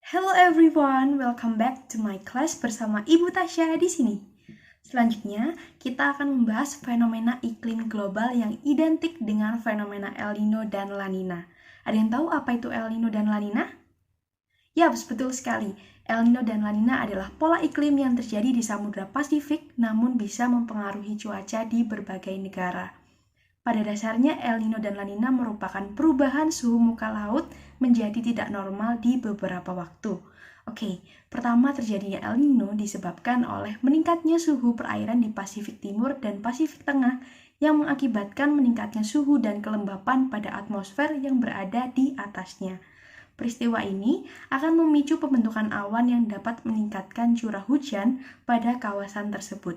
Hello everyone, welcome back to my class bersama Ibu Tasya di sini. Selanjutnya, kita akan membahas fenomena iklim global yang identik dengan fenomena El Nino dan La Nina. Ada yang tahu apa itu El Nino dan La Nina? Ya, betul sekali. El Nino dan La Nina adalah pola iklim yang terjadi di Samudra Pasifik namun bisa mempengaruhi cuaca di berbagai negara. Pada dasarnya, El Nino dan La Nina merupakan perubahan suhu muka laut menjadi tidak normal di beberapa waktu. Oke, pertama terjadinya El Nino disebabkan oleh meningkatnya suhu perairan di Pasifik Timur dan Pasifik Tengah yang mengakibatkan meningkatnya suhu dan kelembapan pada atmosfer yang berada di atasnya. Peristiwa ini akan memicu pembentukan awan yang dapat meningkatkan curah hujan pada kawasan tersebut.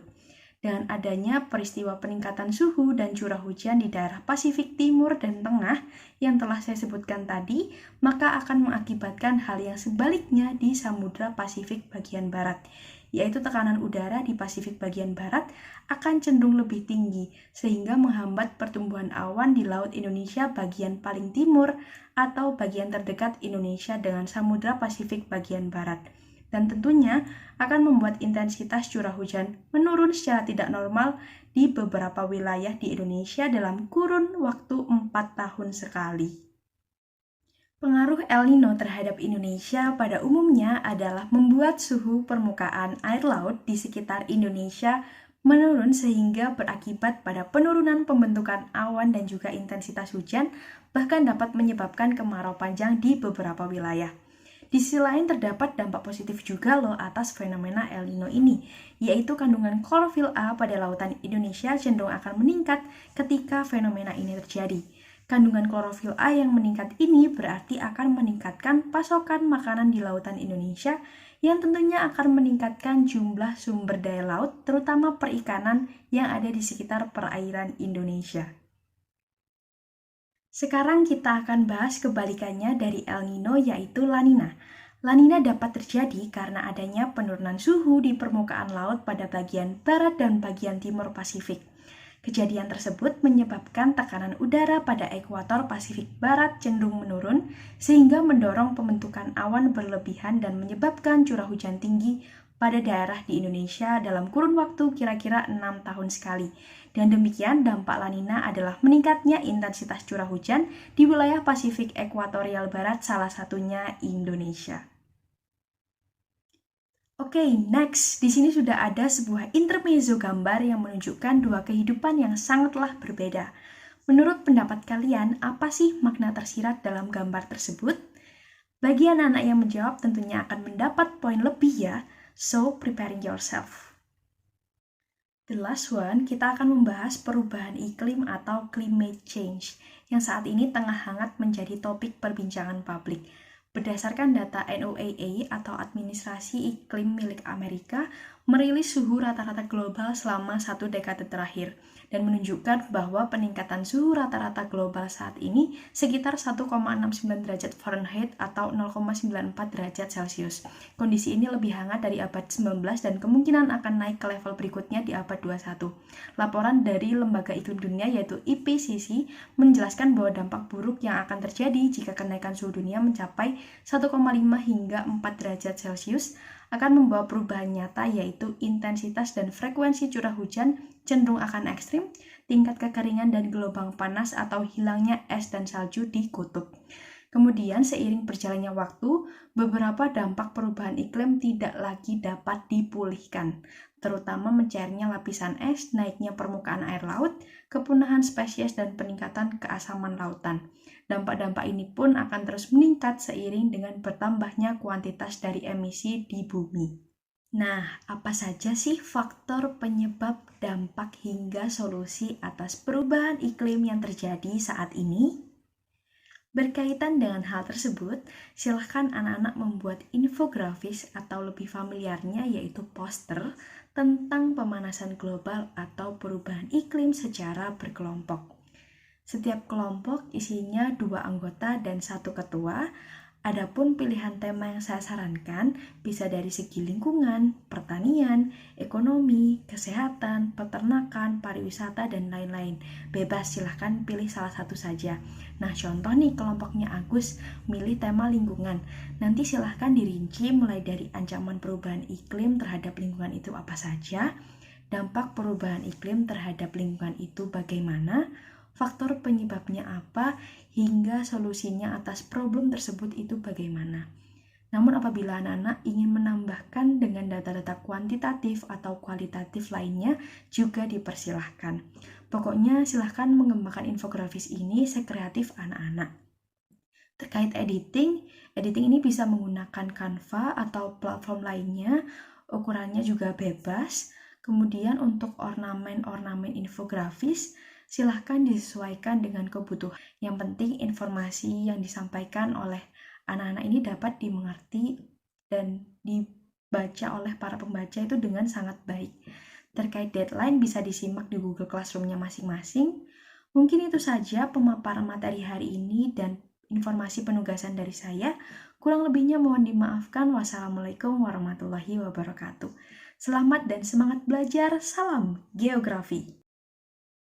Dengan adanya peristiwa peningkatan suhu dan curah hujan di daerah Pasifik Timur dan Tengah yang telah saya sebutkan tadi, maka akan mengakibatkan hal yang sebaliknya di Samudra Pasifik bagian Barat, yaitu tekanan udara di Pasifik bagian Barat akan cenderung lebih tinggi, sehingga menghambat pertumbuhan awan di Laut Indonesia bagian paling timur atau bagian terdekat Indonesia dengan Samudra Pasifik bagian Barat. Dan tentunya akan membuat intensitas curah hujan menurun secara tidak normal di beberapa wilayah di Indonesia dalam kurun waktu 4 tahun sekali. Pengaruh El Nino terhadap Indonesia pada umumnya adalah membuat suhu permukaan air laut di sekitar Indonesia menurun sehingga berakibat pada penurunan pembentukan awan dan juga intensitas hujan, bahkan dapat menyebabkan kemarau panjang di beberapa wilayah. Di sisi lain terdapat dampak positif juga loh atas fenomena El Nino ini, yaitu kandungan klorofil A pada lautan Indonesia cenderung akan meningkat ketika fenomena ini terjadi. Kandungan klorofil A yang meningkat ini berarti akan meningkatkan pasokan makanan di lautan Indonesia yang tentunya akan meningkatkan jumlah sumber daya laut, terutama perikanan yang ada di sekitar perairan Indonesia. Sekarang kita akan bahas kebalikannya dari El Nino yaitu La Nina. La Nina dapat terjadi karena adanya penurunan suhu di permukaan laut pada bagian barat dan bagian timur Pasifik. Kejadian tersebut menyebabkan tekanan udara pada ekuator Pasifik Barat cenderung menurun sehingga mendorong pembentukan awan berlebihan dan menyebabkan curah hujan tinggi pada daerah di Indonesia dalam kurun waktu kira-kira 6 tahun sekali. Dan demikian dampak La Nina adalah meningkatnya intensitas curah hujan di wilayah Pasifik Ekuatorial Barat, salah satunya Indonesia. Oke, next. Di sini sudah ada sebuah intermezzo gambar yang menunjukkan dua kehidupan yang sangatlah berbeda. Menurut pendapat kalian, apa sih makna tersirat dalam gambar tersebut? Bagi anak-anak yang menjawab tentunya akan mendapat poin lebih ya. So, preparing yourself. The last one, kita akan membahas perubahan iklim atau climate change yang saat ini tengah hangat menjadi topik perbincangan publik. Berdasarkan data NOAA atau Administrasi Iklim milik Amerika, merilis suhu rata-rata global selama 1 dekade terakhir dan menunjukkan bahwa peningkatan suhu rata-rata global saat ini sekitar 1,69 derajat Fahrenheit atau 0,94 derajat Celcius. Kondisi ini lebih hangat dari abad 19 dan kemungkinan akan naik ke level berikutnya di abad 21. Laporan dari Lembaga Iklim Dunia yaitu IPCC menjelaskan bahwa dampak buruk yang akan terjadi jika kenaikan suhu dunia mencapai 1,5 hingga 4 derajat Celcius akan membawa perubahan nyata yaitu intensitas dan frekuensi curah hujan cenderung akan ekstrim, tingkat kekeringan dan gelombang panas atau hilangnya es dan salju di kutub. Kemudian seiring berjalannya waktu, beberapa dampak perubahan iklim tidak lagi dapat dipulihkan, terutama mencairnya lapisan es, naiknya permukaan air laut, kepunahan spesies dan peningkatan keasaman lautan. Dampak-dampak ini pun akan terus meningkat seiring dengan bertambahnya kuantitas dari emisi di bumi. Nah, apa saja sih faktor penyebab, dampak, hingga solusi atas perubahan iklim yang terjadi saat ini? Berkaitan dengan hal tersebut, silahkan anak-anak membuat infografis atau lebih familiarnya yaitu poster tentang pemanasan global atau perubahan iklim secara berkelompok. Setiap kelompok isinya 2 anggota dan 1 ketua. Adapun pilihan tema yang saya sarankan bisa dari segi lingkungan, pertanian, ekonomi, kesehatan, peternakan, pariwisata, dan lain-lain. Bebas, silahkan pilih salah satu saja. Nah, contoh nih kelompoknya Agus milih tema lingkungan. Nanti silahkan dirinci mulai dari ancaman perubahan iklim terhadap lingkungan itu apa saja, dampak perubahan iklim terhadap lingkungan itu bagaimana, faktor penyebabnya apa, hingga solusinya atas problem tersebut itu bagaimana. Namun apabila anak-anak ingin menambahkan dengan data-data kuantitatif atau kualitatif lainnya juga dipersilahkan. Pokoknya silahkan mengembangkan infografis ini sekreatif anak-anak. Terkait editing ini bisa menggunakan Canva atau platform lainnya, ukurannya juga bebas. Kemudian untuk ornamen-ornamen infografis, silahkan disesuaikan dengan kebutuhan. Yang penting informasi yang disampaikan oleh anak-anak ini dapat dimengerti dan dibaca oleh para pembaca itu dengan sangat baik. Terkait deadline bisa disimak di Google Classroom-nya masing-masing. Mungkin itu saja pemaparan materi hari ini dan informasi penugasan dari saya. Kurang lebihnya mohon dimaafkan. Wassalamualaikum warahmatullahi wabarakatuh. Selamat dan semangat belajar. Salam geografi.